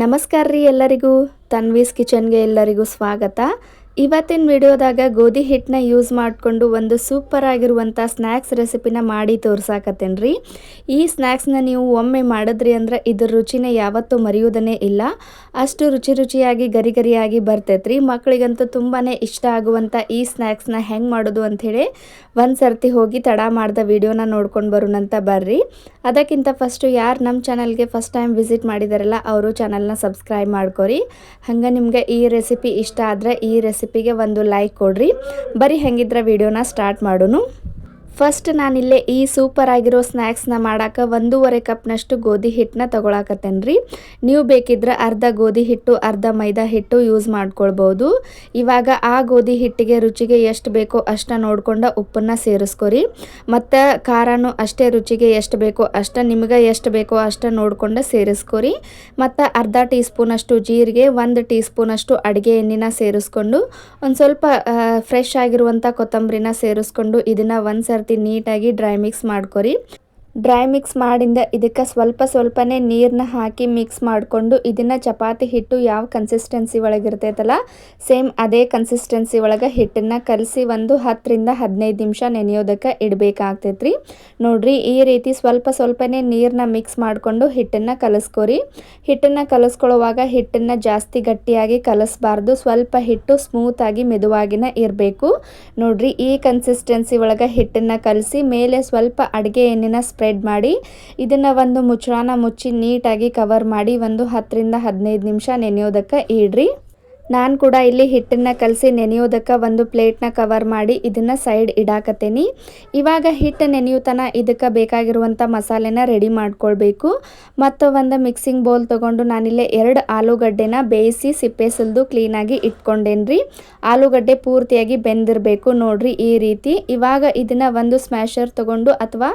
ನಮಸ್ಕಾರ ರೀ ಎಲ್ಲರಿಗೂ ತನ್ವೀಸ್ ಕಿಚನ್ಗೆ ಎಲ್ಲರಿಗೂ ಸ್ವಾಗತ. ಇವತ್ತಿನ ವಿಡಿಯೋದಾಗ ಗೋಧಿ ಹಿಟ್ಟನ್ನ ಯೂಸ್ ಮಾಡಿಕೊಂಡು ಒಂದು ಸೂಪರ್ ಆಗಿರುವಂಥ ಸ್ನ್ಯಾಕ್ಸ್ ರೆಸಿಪಿನ ಮಾಡಿ ತೋರ್ಸಾಕತ್ತೇನೆ ರೀ. ಈ ಸ್ನ್ಯಾಕ್ಸ್ನ ನೀವು ಒಮ್ಮೆ ಮಾಡಿದ್ರಿ ಅಂದ್ರೆ ಇದ್ರ ರುಚಿನೇ ಯಾವತ್ತೂ ಮರೆಯೋದನ್ನೇ ಇಲ್ಲ. ಅಷ್ಟು ರುಚಿಯಾಗಿ ಗರಿಯಾಗಿ ಬರ್ತೈತ್ರಿ. ಮಕ್ಕಳಿಗಂತೂ ತುಂಬಾ ಇಷ್ಟ ಆಗುವಂಥ ಈ ಸ್ನ್ಯಾಕ್ಸ್ನ ಹೆಂಗೆ ಮಾಡೋದು ಅಂಥೇಳಿ ಒಂದು ಸರ್ತಿ ಹೋಗಿ ತಡ ಮಾಡಿದ ವಿಡಿಯೋನ ನೋಡ್ಕೊಂಡು ಬರೋಣಂತ ಬರ್ರಿ. ಅದಕ್ಕಿಂತ ಫಸ್ಟು ಯಾರು ನಮ್ಮ ಚಾನಲ್ಗೆ ಫಸ್ಟ್ ಟೈಮ್ ವಿಸಿಟ್ ಮಾಡಿದಾರಲ್ಲ ಅವರು ಚಾನಲ್ನ ಸಬ್ಸ್ಕ್ರೈಬ್ ಮಾಡ್ಕೊರಿ. ಹಂಗೆ ನಿಮಗೆ ಈ ರೆಸಿಪಿ ಇಷ್ಟ ಆದರೆ ಈ ರೆಸಿಪಿಗೆ ಒಂದು ಲೈಕ್ ಕೊಡ್ರಿ. ಬರೀ ಹೆಂಗಿದ್ರೆ ವಿಡಿಯೋನ ಸ್ಟಾರ್ಟ್ ಮಾಡೋಣ. ಫಸ್ಟ್ ನಾನಿಲ್ಲೇ ಈ ಸೂಪರ್ ಆಗಿರೋ ಸ್ನ್ಯಾಕ್ಸ್ನ ಮಾಡೋಕೆ 1.5 ಕಪ್ನಷ್ಟು ಗೋಧಿ ಹಿಟ್ಟನ್ನ ತೊಗೊಳಕತ್ತೇನೆ ರೀ. ನೀವು ಬೇಕಿದ್ರೆ ಅರ್ಧ ಗೋಧಿ ಹಿಟ್ಟು ಅರ್ಧ ಮೈದಾ ಹಿಟ್ಟು ಯೂಸ್ ಮಾಡ್ಕೊಳ್ಬೋದು. ಇವಾಗ ಆ ಗೋಧಿ ಹಿಟ್ಟಿಗೆ ರುಚಿಗೆ ಎಷ್ಟು ಬೇಕೋ ಅಷ್ಟು ನೋಡ್ಕೊಂಡು ಉಪ್ಪನ್ನು ಸೇರಿಸ್ಕೊರಿ. ಮತ್ತು ಖಾರನೂ ಅಷ್ಟೇ ರುಚಿಗೆ ಎಷ್ಟು ಬೇಕೋ ಅಷ್ಟು ನಿಮಗೆ ಎಷ್ಟು ಬೇಕೋ ಅಷ್ಟು ನೋಡ್ಕೊಂಡು ಸೇರಿಸ್ಕೊರಿ. ಮತ್ತು ಅರ್ಧ ಟೀ ಸ್ಪೂನಷ್ಟು ಜೀರಿಗೆ, 1 ಟೀ ಸ್ಪೂನಷ್ಟು ಅಡುಗೆ ಎಣ್ಣೆನ ಸೇರಿಸ್ಕೊಂಡು ಒಂದು ಸ್ವಲ್ಪ ಫ್ರೆಶ್ ಆಗಿರುವಂಥ ಕೊತ್ತಂಬರಿನ ಸೇರಿಸ್ಕೊಂಡು ಇದನ್ನು ಒಂದು ಸರ್ತಿ ನೀಟಾಗಿ ಡ್ರೈ ಮಿಕ್ಸ್ ಮಾಡ್ಕೊರಿ. ಡ್ರೈ ಮಿಕ್ಸ್ ಮಾಡಿಂದ ಇದಕ್ಕೆ ಸ್ವಲ್ಪನೇ ನೀರನ್ನ ಹಾಕಿ ಮಿಕ್ಸ್ ಮಾಡಿಕೊಂಡು ಇದನ್ನು ಚಪಾತಿ ಹಿಟ್ಟು ಯಾವ ಕನ್ಸಿಸ್ಟೆನ್ಸಿ ಒಳಗೆ ಇರ್ತೈತಲ್ಲ ಸೇಮ್ ಅದೇ ಕನ್ಸಿಸ್ಟೆನ್ಸಿ ಒಳಗೆ ಹಿಟ್ಟನ್ನು ಕಲಸಿ ಒಂದು 10 ರಿಂದ 15 ನಿಮಿಷ ನೆನೆಯೋದಕ್ಕೆ ಇಡಬೇಕಾಗ್ತೈತ್ರಿ. ನೋಡ್ರಿ ಈ ರೀತಿ ಸ್ವಲ್ಪನೇ ನೀರನ್ನ ಮಿಕ್ಸ್ ಮಾಡಿಕೊಂಡು ಹಿಟ್ಟನ್ನು ಕಲಿಸ್ಕೊರಿ. ಹಿಟ್ಟನ್ನು ಕಲಿಸ್ಕೊಳ್ಳುವಾಗ ಹಿಟ್ಟನ್ನು ಜಾಸ್ತಿ ಗಟ್ಟಿಯಾಗಿ ಕಲಿಸ್ಬಾರ್ದು. ಸ್ವಲ್ಪ ಹಿಟ್ಟು ಸ್ಮೂತಾಗಿ ಮೆದುವಾಗಿನ ಇರಬೇಕು. ನೋಡ್ರಿ ಈ ಕನ್ಸಿಸ್ಟೆನ್ಸಿ ಒಳಗೆ ಹಿಟ್ಟನ್ನು ಕಲಸಿ ಮೇಲೆ ಸ್ವಲ್ಪ ಅಡುಗೆ ಎಣ್ಣೆನ ಸ್ಪ್ರೆಡ್ ಮಾಡಿ ಇದನ್ನು ಒಂದು ಮುಚ್ಚಳನ ಮುಚ್ಚಿ ನೀಟಾಗಿ ಕವರ್ ಮಾಡಿ ಒಂದು 10 ರಿಂದ 15 ನಿಮಿಷ ನೆನೆಯೋದಕ್ಕೆ ಇಡ್ರಿ. ನಾನು ಕೂಡ ಇಲ್ಲಿ ಹಿಟ್ಟನ್ನು ಕಲಸಿ ನೆನೆಯೋದಕ್ಕೆ ಒಂದು ಪ್ಲೇಟ್ನ ಕವರ್ ಮಾಡಿ ಇದನ್ನು ಸೈಡ್ ಇಡಾಕತ್ತೇನೆ. ಇವಾಗ ಹಿಟ್ಟು ನೆನೆಯುತ್ತನ ಇದಕ್ಕೆ ಬೇಕಾಗಿರುವಂಥ ಮಸಾಲೆನ ರೆಡಿ ಮಾಡ್ಕೊಳ್ಬೇಕು. ಮತ್ತು ಒಂದು ಮಿಕ್ಸಿಂಗ್ ಬೌಲ್ ತೊಗೊಂಡು ನಾನಿಲ್ಲೇ 2 ಆಲೂಗಡ್ಡೆನ ಬೇಯಿಸಿ ಸಿಪ್ಪೆ ಸುಲಿದು ಕ್ಲೀನಾಗಿ ಇಟ್ಕೊಂಡೇನಿ ರೀ. ಆಲೂಗಡ್ಡೆ ಪೂರ್ತಿಯಾಗಿ ಬೆಂದಿರಬೇಕು ನೋಡ್ರಿ ಈ ರೀತಿ. ಇವಾಗ ಇದನ್ನು ಒಂದು ಸ್ಮ್ಯಾಶರ್ ತೊಗೊಂಡು ಅಥವಾ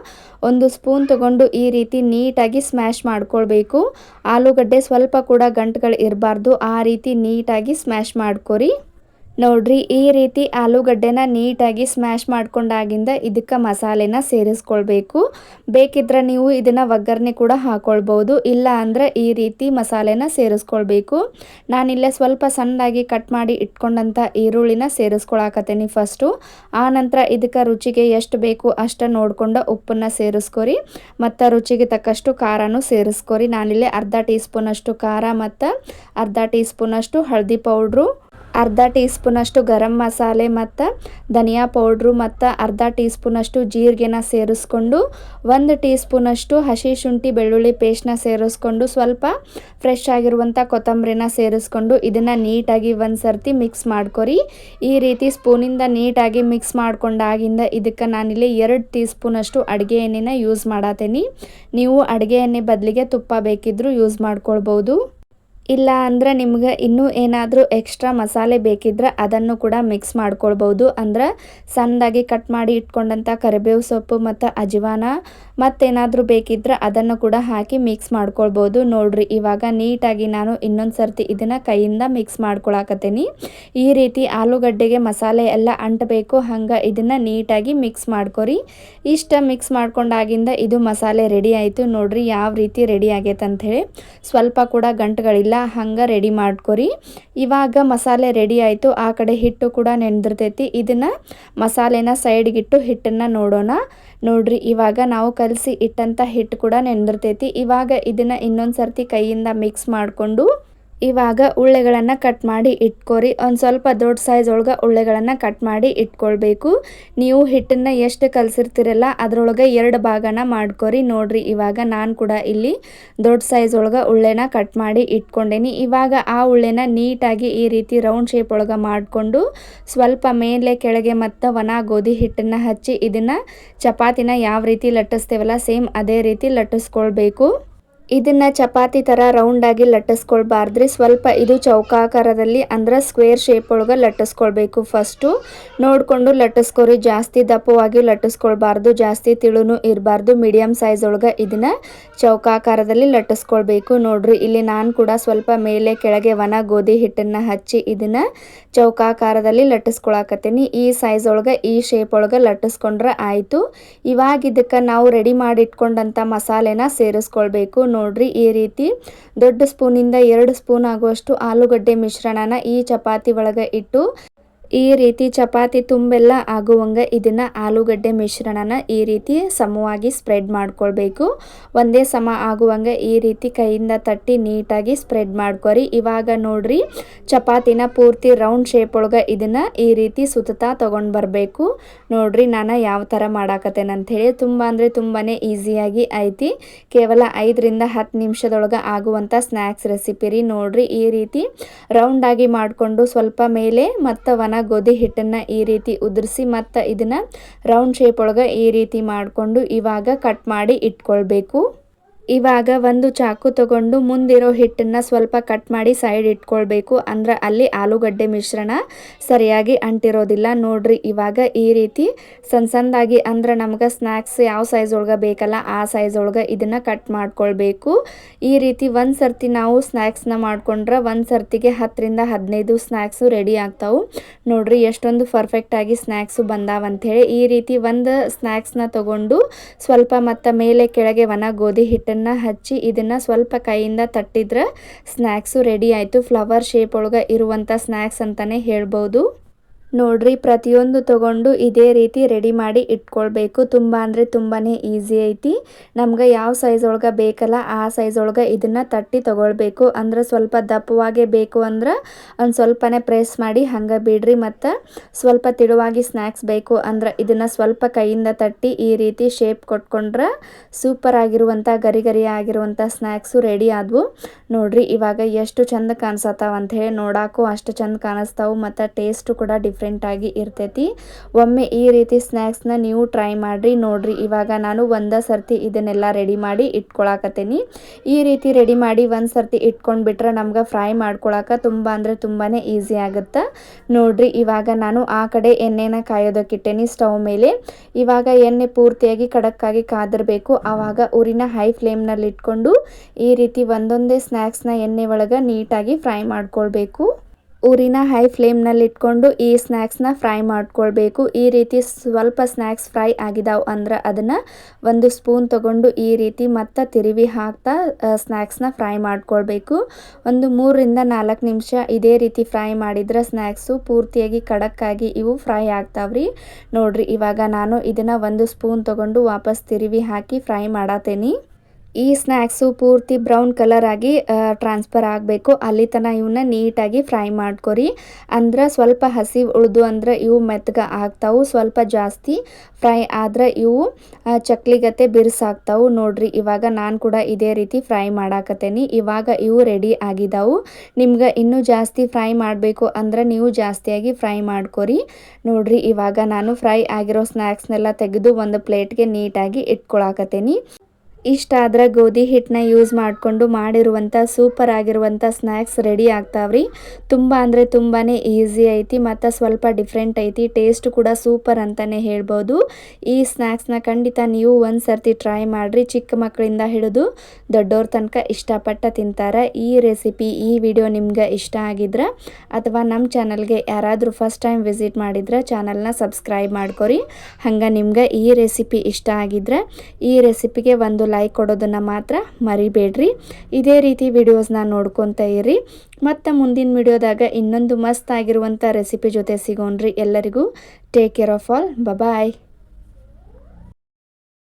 ಒಂದು ಸ್ಪೂನ್ ತೊಗೊಂಡು ಈ ರೀತಿ ನೀಟಾಗಿ ಸ್ಮ್ಯಾಶ್ ಮಾಡ್ಕೊಳ್ಬೇಕು. ಆಲೂಗಡ್ಡೆ ಸ್ವಲ್ಪ ಕೂಡ ಗಂಟುಗಳು ಇರಬಾರ್ದು, ಆ ರೀತಿ ನೀಟಾಗಿ ಸ್ಮ್ಯಾಶ್ ಮಾಡ್ಕೊರಿ. ನೋಡ್ರಿ ಈ ರೀತಿ ಆಲೂಗಡ್ಡೆನ ನೀಟಾಗಿ ಸ್ಮ್ಯಾಶ್ ಮಾಡ್ಕೊಂಡಾಗಿಂದ ಇದಕ್ಕೆ ಮಸಾಲೆನ ಸೇರಿಸ್ಕೊಳ್ಬೇಕು. ಬೇಕಿದ್ರೆ ನೀವು ಇದನ್ನು ಒಗ್ಗರಣೆ ಕೂಡ ಹಾಕೊಳ್ಬೋದು, ಇಲ್ಲ ಅಂದರೆ ಈ ರೀತಿ ಮಸಾಲೆನ ಸೇರಿಸ್ಕೊಳ್ಬೇಕು. ನಾನಿಲ್ಲೇ ಸ್ವಲ್ಪ ಸಣ್ಣದಾಗಿ ಕಟ್ ಮಾಡಿ ಇಟ್ಕೊಂಡಂಥ ಈರುಳ್ಳಿನ ಸೇರಿಸ್ಕೊಳಕತ್ತೇನೆ ಫಸ್ಟು. ಆನಂತರ ಇದಕ್ಕೆ ರುಚಿಗೆ ಎಷ್ಟು ಬೇಕು ಅಷ್ಟು ನೋಡ್ಕೊಂಡು ಉಪ್ಪನ್ನು ಸೇರಿಸ್ಕೊರಿ. ಮತ್ತು ರುಚಿಗೆ ತಕ್ಕಷ್ಟು ಖಾರನೂ ಸೇರಿಸ್ಕೊರಿ. ನಾನಿಲ್ಲೇ ಅರ್ಧ ಟೀ ಸ್ಪೂನಷ್ಟು ಖಾರ ಮತ್ತು ಅರ್ಧ ಟೀ ಸ್ಪೂನಷ್ಟು ಹಳದಿ ಪೌಡ್ರು, ಅರ್ಧ ಟೀ ಸ್ಪೂನಷ್ಟು ಗರಂ ಮಸಾಲೆ ಮತ್ತು ಧನಿಯಾ ಪೌಡ್ರು ಮತ್ತು ಅರ್ಧ ಟೀ ಸ್ಪೂನಷ್ಟು ಜೀರಿಗೆನ ಸೇರಿಸ್ಕೊಂಡು 1 ಟೀ ಸ್ಪೂನಷ್ಟು ಹಸಿ ಶುಂಠಿ ಬೆಳ್ಳುಳ್ಳಿ ಪೇಸ್ಟ್ನ ಸೇರಿಸ್ಕೊಂಡು ಸ್ವಲ್ಪ ಫ್ರೆಶ್ ಆಗಿರುವಂಥ ಕೊತ್ತಂಬರಿನ ಸೇರಿಸ್ಕೊಂಡು ಇದನ್ನು ನೀಟಾಗಿ ಒಂದು ಸರ್ತಿ ಮಿಕ್ಸ್ ಮಾಡ್ಕೊರಿ. ಈ ರೀತಿ ಸ್ಪೂನಿಂದ ನೀಟಾಗಿ ಮಿಕ್ಸ್ ಮಾಡ್ಕೊಂಡಾಗಿಂದ ಇದಕ್ಕೆ ನಾನಿಲ್ಲಿ 2 ಟೀ ಸ್ಪೂನಷ್ಟು ಅಡುಗೆ ಎಣ್ಣೆನ ಯೂಸ್ ಮಾಡತ್ತೇನೆ. ನೀವು ಅಡುಗೆ ಎಣ್ಣೆ ಬದಲಿಗೆ ತುಪ್ಪ ಬೇಕಿದ್ದರೂ ಯೂಸ್ ಮಾಡ್ಕೊಳ್ಬೋದು. ಇಲ್ಲ ಅಂದರೆ ನಿಮ್ಗೆ ಇನ್ನೂ ಏನಾದರೂ ಎಕ್ಸ್ಟ್ರಾ ಮಸಾಲೆ ಬೇಕಿದ್ರೆ ಅದನ್ನು ಕೂಡ ಮಿಕ್ಸ್ ಮಾಡ್ಕೊಳ್ಬೋದು. ಅಂದ್ರೆ ಸಣ್ಣದಾಗಿ ಕಟ್ ಮಾಡಿ ಇಟ್ಕೊಂಡಂಥ ಕರಿಬೇವು ಸೊಪ್ಪು ಮತ್ತು ಅಜವಾನ ಮತ್ತೇನಾದರೂ ಬೇಕಿದ್ರೆ ಅದನ್ನು ಕೂಡ ಹಾಕಿ ಮಿಕ್ಸ್ ಮಾಡ್ಕೊಳ್ಬೋದು. ನೋಡ್ರಿ ಇವಾಗ ನೀಟಾಗಿ ನಾನು ಇನ್ನೊಂದು ಸರ್ತಿ ಇದನ್ನು ಕೈಯಿಂದ ಮಿಕ್ಸ್ ಮಾಡ್ಕೊಳಕತ್ತೀನಿ. ಈ ರೀತಿ ಆಲೂಗಡ್ಡೆಗೆ ಮಸಾಲೆ ಎಲ್ಲ ಅಂಟಬೇಕು, ಹಂಗೆ ಇದನ್ನು ನೀಟಾಗಿ ಮಿಕ್ಸ್ ಮಾಡ್ಕೊರಿ. ಇಷ್ಟ ಮಿಕ್ಸ್ ಮಾಡ್ಕೊಂಡಾಗಿಂದ ಇದು ಮಸಾಲೆ ರೆಡಿ ಆಯಿತು. ನೋಡ್ರಿ ಯಾವ ರೀತಿ ರೆಡಿ ಆಗೈತೆ ಅಂಥೇಳಿ, ಸ್ವಲ್ಪ ಕೂಡ ಗಂಟುಗಳಿಲ್ಲ, ಹಂಗೆ ರೆಡಿ ಮಾಡ್ಕೊರಿ. ಇವಾಗ ಮಸಾಲೆ ರೆಡಿ ಆಯಿತು. ಆ ಕಡೆ ಹಿಟ್ಟು ಕೂಡ ನೆನೆದಿರ್ತೈತಿ. ಇದನ್ನು ಮಸಾಲೆನ ಸೈಡ್ಗಿಟ್ಟು ಹಿಟ್ಟನ್ನು ನೋಡೋಣ. ನೋಡ್ರಿ ಇವಾಗ ನಾವು ಕಲಸಿ ಇಟ್ಟಂಥ ಹಿಟ್ಟು ಕೂಡ ನೆನೆದಿರ್ತೈತಿ. ಇವಾಗ ಇದನ್ನು ಇನ್ನೊಂದು ಸರ್ತಿ ಕೈಯಿಂದ ಮಿಕ್ಸ್ ಮಾಡಿಕೊಂಡು ಇವಾಗ ಉಳ್ಳೆಗಳನ್ನು ಕಟ್ ಮಾಡಿ ಇಟ್ಕೊರಿ. ಒಂದು ಸ್ವಲ್ಪ ದೊಡ್ಡ ಸೈಜ್ ಒಳಗೆ ಉಳ್ಳೆಗಳನ್ನು ಕಟ್ ಮಾಡಿ ಇಟ್ಕೊಳ್ಬೇಕು. ನೀವು ಹಿಟ್ಟನ್ನು ಎಷ್ಟು ಕಲಸಿರ್ತೀರಲ್ಲ ಅದರೊಳಗೆ 2 ಭಾಗನ ಮಾಡ್ಕೊರಿ. ನೋಡ್ರಿ ಇವಾಗ ನಾನು ಕೂಡ ಇಲ್ಲಿ ದೊಡ್ಡ ಸೈಜ್ ಒಳಗೆ ಉಳ್ಳೆನ ಕಟ್ ಮಾಡಿ ಇಟ್ಕೊಂಡೇನಿ. ಇವಾಗ ಆ ಉಳ್ಳೆನ ನೀಟಾಗಿ ಈ ರೀತಿ ರೌಂಡ್ ಶೇಪ್ ಒಳಗೆ ಮಾಡಿಕೊಂಡು ಸ್ವಲ್ಪ ಮೇಲೆ ಕೆಳಗೆ ಮತ್ತು ಒಣ ಗೋಧಿ ಹಿಟ್ಟನ್ನು ಹಚ್ಚಿ ಇದನ್ನು ಚಪಾತಿನ ಯಾವ ರೀತಿ ಲಟ್ಟಿಸ್ತೇವಲ್ಲ ಸೇಮ್ ಅದೇ ರೀತಿ ಲಟ್ಟಿಸ್ಕೊಳ್ಬೇಕು. ಇದನ್ನು ಚಪಾತಿ ಥರ ರೌಂಡಾಗಿ ಲಟ್ಟಿಸ್ಕೊಳ್ಬಾರ್ದ್ರಿ. ಸ್ವಲ್ಪ ಇದು ಚೌಕಾಕಾರದಲ್ಲಿ ಅಂದ್ರೆ ಸ್ಕ್ವೇರ್ ಶೇಪ್ ಒಳಗೆ ಲಟ್ಟಿಸ್ಕೊಳ್ಬೇಕು. ಫಸ್ಟು ನೋಡಿಕೊಂಡು ಲಟ್ಟಿಸ್ಕೊರಿ. ಜಾಸ್ತಿ ದಪ್ಪವಾಗಿ ಲಟ್ಟಿಸ್ಕೊಳ್ಬಾರ್ದು, ಜಾಸ್ತಿ ತಿಳುನೂ ಇರಬಾರ್ದು. ಮೀಡಿಯಮ್ ಸೈಜ್ ಒಳಗೆ ಇದನ್ನು ಚೌಕಾಕಾರದಲ್ಲಿ ಲಟ್ಟಿಸ್ಕೊಳ್ಬೇಕು. ನೋಡ್ರಿ ಇಲ್ಲಿ ನಾನು ಕೂಡ ಸ್ವಲ್ಪ ಮೇಲೆ ಕೆಳಗೆ ಒಣ ಗೋಧಿ ಹಿಟ್ಟನ್ನು ಹಚ್ಚಿ ಇದನ್ನು ಚೌಕಾಕಾರದಲ್ಲಿ ಲಟ್ಟಿಸ್ಕೊಳಕತ್ತೀನಿ. ಈ ಸೈಜ್ ಒಳಗೆ ಈ ಶೇಪ್ ಒಳಗೆ ಲಟ್ಟಿಸ್ಕೊಂಡ್ರೆ ಆಯಿತು. ಇವಾಗ ಇದಕ್ಕೆ ನಾವು ರೆಡಿ ಮಾಡಿ ಇಟ್ಕೊಂಡಂಥ ಮಸಾಲೆನ ಸೇರಿಸ್ಕೊಳ್ಬೇಕು. ನೋಡ್ರಿ ಈ ರೀತಿ ದೊಡ್ಡ ಸ್ಪೂನಿಂದ 2 ಸ್ಪೂನ್ ಆಗುವಷ್ಟು ಆಲೂಗಡ್ಡೆ ಮಿಶ್ರಣನ ಈ ಚಪಾತಿ ಒಳಗೆ ಇಟ್ಟು ಈ ರೀತಿ ಚಪಾತಿ ತುಂಬೆಲ್ಲ ಆಗುವಂಗೆ ಇದನ್ನು ಆಲೂಗಡ್ಡೆ ಮಿಶ್ರಣನ ಈ ರೀತಿ ಸಮವಾಗಿ ಸ್ಪ್ರೆಡ್ ಮಾಡ್ಕೊಳ್ಬೇಕು. ಒಂದೇ ಸಮ ಆಗುವಂಗೆ ಈ ರೀತಿ ಕೈಯಿಂದ ತಟ್ಟಿ ನೀಟಾಗಿ ಸ್ಪ್ರೆಡ್ ಮಾಡ್ಕೊರಿ. ಇವಾಗ ನೋಡ್ರಿ ಚಪಾತಿನ ಪೂರ್ತಿ ರೌಂಡ್ ಶೇಪ್ ಒಳಗೆ ಇದನ್ನು ಈ ರೀತಿ ಸುತ್ತಾ ತೊಗೊಂಡು ಬರಬೇಕು. ನೋಡ್ರಿ ನಾನು ಯಾವ ಥರ ಮಾಡಾಕತ್ತೇನೆ ಅಂಥೇಳಿ. ತುಂಬ ಅಂದರೆ ತುಂಬಾ ಈಸಿಯಾಗಿ ಐತಿ. ಕೇವಲ 5 ರಿಂದ 10 ನಿಮಿಷದೊಳಗೆ ಆಗುವಂಥ ಸ್ನ್ಯಾಕ್ಸ್ ರೆಸಿಪಿ ರೀ. ನೋಡ್ರಿ ಈ ರೀತಿ ರೌಂಡಾಗಿ ಮಾಡಿಕೊಂಡು ಸ್ವಲ್ಪ ಮೇಲೆ ಮತ್ತು ಗೋಧಿ ಹಿಟ್ಟನ್ನು ಈ ರೀತಿ ಉದುರಿಸಿ ಮತ್ತು ಇದನ್ನು ರೌಂಡ್ ಶೇಪ್ ಒಳಗೆ ಈ ರೀತಿ ಮಾಡಿಕೊಂಡು ಇವಾಗ ಕಟ್ ಮಾಡಿ ಇಟ್ಕೊಳ್ಬೇಕು. ಇವಾಗ ಒಂದು ಚಾಕು ತಗೊಂಡು ಮುಂದಿರೋ ಹಿಟ್ಟನ್ನು ಸ್ವಲ್ಪ ಕಟ್ ಮಾಡಿ ಸೈಡ್ ಇಟ್ಕೊಳ್ಬೇಕು. ಅಂದ್ರೆ ಅಲ್ಲಿ ಆಲೂಗಡ್ಡೆ ಮಿಶ್ರಣ ಸರಿಯಾಗಿ ಅಂಟಿರೋದಿಲ್ಲ. ನೋಡ್ರಿ ಇವಾಗ ಈ ರೀತಿ ಸಣ್ಣದಾಗಿ ಅಂದ್ರೆ ನಮ್ಗೆ ಸ್ನ್ಯಾಕ್ಸ್ ಯಾವ ಸೈಜ್ ಒಳಗೆ ಬೇಕಲ್ಲ ಆ ಸೈಜ್ ಒಳಗೆ ಇದನ್ನು ಕಟ್ ಮಾಡ್ಕೊಳ್ಬೇಕು. ಈ ರೀತಿ ಒಂದು ಸರ್ತಿ ನಾವು ಸ್ನ್ಯಾಕ್ಸ್ನ ಮಾಡ್ಕೊಂಡ್ರೆ ಒಂದು ಸರ್ತಿಗೆ 10 ರಿಂದ 15 ಸ್ನ್ಯಾಕ್ಸು ರೆಡಿ ಆಗ್ತಾವೆ. ನೋಡ್ರಿ ಎಷ್ಟೊಂದು ಪರ್ಫೆಕ್ಟಾಗಿ ಸ್ನ್ಯಾಕ್ಸು ಬಂದಾವಂಥೇಳಿ. ಈ ರೀತಿ ಒಂದು ಸ್ನ್ಯಾಕ್ಸ್ನ ತಗೊಂಡು ಸ್ವಲ್ಪ ಮತ್ತು ಮೇಲೆ ಕೆಳಗೆ ಗೋಧಿ ಹಿಟ್ಟನ್ನು ಹಚ್ಚಿ ಇದನ್ನು ಸ್ವಲ್ಪ ಕೈಯಿಂದ ತಟ್ಟಿದ್ರೆ ಸ್ನ್ಯಾಕ್ಸು ರೆಡಿ ಆಯಿತು. ಫ್ಲವರ್ ಶೇಪ್ ಒಳಗೆ ಇರುವಂಥ ಸ್ನ್ಯಾಕ್ಸ್ ಅಂತಲೇ ಹೇಳ್ಬೋದು. ನೋಡ್ರಿ ಪ್ರತಿಯೊಂದು ತಗೊಂಡು ಇದೇ ರೀತಿ ರೆಡಿ ಮಾಡಿ ಇಟ್ಕೊಳ್ಬೇಕು. ತುಂಬ ಅಂದರೆ ತುಂಬಾ ಈಸಿ ಐತಿ. ನಮ್ಗೆ ಯಾವ ಸೈಜ್ ಒಳಗೆ ಬೇಕಲ್ಲ ಆ ಸೈಜ್ ಒಳಗೆ ಇದನ್ನು ತಟ್ಟಿ ತೊಗೊಳ್ಬೇಕು. ಅಂದ್ರೆ ಸ್ವಲ್ಪ ದಪ್ಪವಾಗೇ ಬೇಕು ಅಂದ್ರೆ ಒಂದು ಸ್ವಲ್ಪನೇ ಪ್ರೆಸ್ ಮಾಡಿ ಹಂಗೆ ಬಿಡ್ರಿ. ಮತ್ತು ಸ್ವಲ್ಪ ತಿಳುವಾಗಿ ಸ್ನ್ಯಾಕ್ಸ್ ಬೇಕು ಅಂದ್ರೆ ಇದನ್ನು ಸ್ವಲ್ಪ ಕೈಯಿಂದ ತಟ್ಟಿ ಈ ರೀತಿ ಶೇಪ್ ಕೊಟ್ಕೊಂಡ್ರೆ ಸೂಪರ್ ಆಗಿರುವಂಥ ಗರಿ ಗರಿ ಆಗಿರುವಂಥ ಸ್ನ್ಯಾಕ್ಸು ರೆಡಿ ಆದವು. ನೋಡ್ರಿ ಇವಾಗ ಎಷ್ಟು ಚಂದ ಕಾಣಿಸತ್ತಾವ ಅಂಥೇಳಿ. ನೋಡೋಕ್ಕೂ ಅಷ್ಟು ಚಂದ ಕಾಣಿಸ್ತಾವೆ ಮತ್ತು ಟೇಸ್ಟು ಕೂಡ ಡಿಫ್ರೆಂಟ್ ಆಗಿ ಇರ್ತೈತಿ. ಒಮ್ಮೆ ಈ ರೀತಿ ಸ್ನ್ಯಾಕ್ಸ್ನ ನೀವು ಟ್ರೈ ಮಾಡಿರಿ. ನೋಡ್ರಿ ಇವಾಗ ನಾನು ಒಂದೇ ಸರ್ತಿ ಇದನ್ನೆಲ್ಲ ರೆಡಿ ಮಾಡಿ ಇಟ್ಕೊಳಕತ್ತೀನಿ. ಈ ರೀತಿ ರೆಡಿ ಮಾಡಿ ಒಂದು ಸರ್ತಿ ಇಟ್ಕೊಂಡ್ಬಿಟ್ರೆ ನಮ್ಗೆ ಫ್ರೈ ಮಾಡ್ಕೊಳಕ್ಕೆ ತುಂಬ ಅಂದರೆ ತುಂಬಾ ಈಸಿ ಆಗುತ್ತೆ. ನೋಡ್ರಿ ಇವಾಗ ನಾನು ಆ ಕಡೆ ಎಣ್ಣೆನ ಕಾಯೋದಕ್ಕಿಟ್ಟೇನಿ ಸ್ಟವ್ ಮೇಲೆ. ಇವಾಗ ಎಣ್ಣೆ ಪೂರ್ತಿಯಾಗಿ ಖಡಕ್ಕಾಗಿ ಕಾದಿರಬೇಕು. ಆವಾಗ ಉರಿನ ಹೈ ಫ್ಲೇಮ್ನಲ್ಲಿ ಇಟ್ಕೊಂಡು ಈ ರೀತಿ ಒಂದೊಂದೇ ಸ್ನ್ಯಾಕ್ಸ್ನ ಎಣ್ಣೆ ಒಳಗೆ ನೀಟಾಗಿ ಫ್ರೈ ಮಾಡ್ಕೊಳ್ಬೇಕು. ಊರಿನ ಹೈ ಫ್ಲೇಮ್ನಲ್ಲಿ ಇಟ್ಕೊಂಡು ಈ ಸ್ನ್ಯಾಕ್ಸ್ನ ಫ್ರೈ ಮಾಡ್ಕೊಳ್ಬೇಕು. ಈ ರೀತಿ ಸ್ವಲ್ಪ ಸ್ನ್ಯಾಕ್ಸ್ ಫ್ರೈ ಆಗಿದಾವೆ ಅಂದ್ರೆ ಅದನ್ನು ಒಂದು ಸ್ಪೂನ್ ತಗೊಂಡು ಈ ರೀತಿ ಮತ್ತೆ ತಿರುವಿ ಹಾಕ್ತಾ ಸ್ನ್ಯಾಕ್ಸ್ನ ಫ್ರೈ ಮಾಡ್ಕೊಳ್ಬೇಕು. ಒಂದು 3 ರಿಂದ 4 ನಿಮಿಷ ಇದೇ ರೀತಿ ಫ್ರೈ ಮಾಡಿದ್ರೆ ಸ್ನ್ಯಾಕ್ಸು ಪೂರ್ತಿಯಾಗಿ ಖಡಕ್ಕಾಗಿ ಇವು ಫ್ರೈ ಆಗ್ತಾವ್ರಿ. ನೋಡ್ರಿ ಇವಾಗ ನಾನು ಇದನ್ನು ಒಂದು ಸ್ಪೂನ್ ತಗೊಂಡು ವಾಪಸ್ ತಿರುವಿ ಹಾಕಿ ಫ್ರೈ ಮಾಡತ್ತೇನೆ. ಈ ಸ್ನ್ಯಾಕ್ಸು ಪೂರ್ತಿ ಬ್ರೌನ್ ಕಲರ್ ಆಗಿ ಟ್ರಾನ್ಸ್ಫರ್ ಆಗಬೇಕು. ಅಲ್ಲಿ ತನಕ ಇವನ್ನ ನೀಟಾಗಿ ಫ್ರೈ ಮಾಡ್ಕೊರಿ. ಅಂದ್ರೆ ಸ್ವಲ್ಪ ಹಸಿ ಉಳಿದು ಅಂದ್ರೆ ಇವು ಮೆತ್ತಗೆ ಆಗ್ತಾವೆ. ಸ್ವಲ್ಪ ಜಾಸ್ತಿ ಫ್ರೈ ಆದ್ರೆ ಇವು ಚಕ್ಲಿಗತ್ತೆ ಬಿರ್ಸಾಗ್ತಾವೆ. ನೋಡ್ರಿ ಇವಾಗ ನಾನು ಕೂಡ ಇದೇ ರೀತಿ ಫ್ರೈ ಮಾಡಾಕತ್ತೇನೆ. ಇವಾಗ ಇವು ರೆಡಿ ಆಗಿದಾವು. ನಿಮ್ಗೆ ಇನ್ನೂ ಜಾಸ್ತಿ ಫ್ರೈ ಮಾಡಬೇಕು ಅಂದ್ರೆ ನೀವು ಜಾಸ್ತಿಯಾಗಿ ಫ್ರೈ ಮಾಡ್ಕೊರಿ. ನೋಡ್ರಿ ಇವಾಗ ನಾನು ಫ್ರೈ ಆಗಿರೋ ಸ್ನ್ಯಾಕ್ಸ್ನೆಲ್ಲ ತೆಗೆದು ಒಂದು ಪ್ಲೇಟ್ಗೆ ನೀಟಾಗಿ ಇಟ್ಕೊಳಕತ್ತೇನೆ. ಇಷ್ಟ ಆದ್ರೆ ಗೋಧಿ ಹಿಟ್ಟನ್ನ ಯೂಸ್ ಮಾಡಿಕೊಂಡು ಮಾಡಿರುವಂಥ ಸೂಪರ್ ಆಗಿರುವಂಥ ಸ್ನ್ಯಾಕ್ಸ್ ರೆಡಿ ಆಗ್ತಾವ್ರಿ. ತುಂಬ ಅಂದರೆ ತುಂಬಾ ಈಸಿ ಐತಿ ಮತ್ತು ಸ್ವಲ್ಪ ಡಿಫ್ರೆಂಟ್ ಐತಿ. ಟೇಸ್ಟ್ ಕೂಡ ಸೂಪರ್ ಅಂತಲೇ ಹೇಳ್ಬೋದು. ಈ ಸ್ನ್ಯಾಕ್ಸ್ನ ಖಂಡಿತ ನೀವು ಒಂದು ಸರ್ತಿ ಟ್ರೈ ಮಾಡಿರಿ. ಚಿಕ್ಕ ಮಕ್ಕಳಿಂದ ಹಿಡಿದು ದೊಡ್ಡವ್ರ ತನಕ ಇಷ್ಟಪಟ್ಟು ತಿಂತಾರೆ. ಈ ರೆಸಿಪಿ ಈ ವಿಡಿಯೋ ನಿಮ್ಗೆ ಇಷ್ಟ ಆಗಿದ್ರೆ ಅಥವಾ ನಮ್ಮ ಚಾನಲ್ಗೆ ಯಾರಾದರೂ ಫಸ್ಟ್ ಟೈಮ್ ವಿಸಿಟ್ ಮಾಡಿದ್ರೆ ಚಾನಲ್ನ ಸಬ್ಸ್ಕ್ರೈಬ್ ಮಾಡ್ಕೊರಿ. ಹಂಗೆ ನಿಮ್ಗೆ ಈ ರೆಸಿಪಿ ಇಷ್ಟ ಆಗಿದ್ರೆ ಈ ರೆಸಿಪಿಗೆ ಒಂದು ಲೈಕ್ ಕೊಡೋದನ್ನು ಮಾತ್ರ ಮರಿಬೇಡ್ರಿ. ಇದೇ ರೀತಿ ವಿಡಿಯೋಸ್ನ ನೋಡ್ಕೊತ ಇರಿ. ಮತ್ತು ಮುಂದಿನ ವಿಡಿಯೋದಾಗ ಇನ್ನೊಂದು ಮಸ್ತ್ ಆಗಿರುವಂಥ ರೆಸಿಪಿ ಜೊತೆ ಸಿಗೋಣ್ರಿ. ಎಲ್ಲರಿಗೂ take care of all. Bye.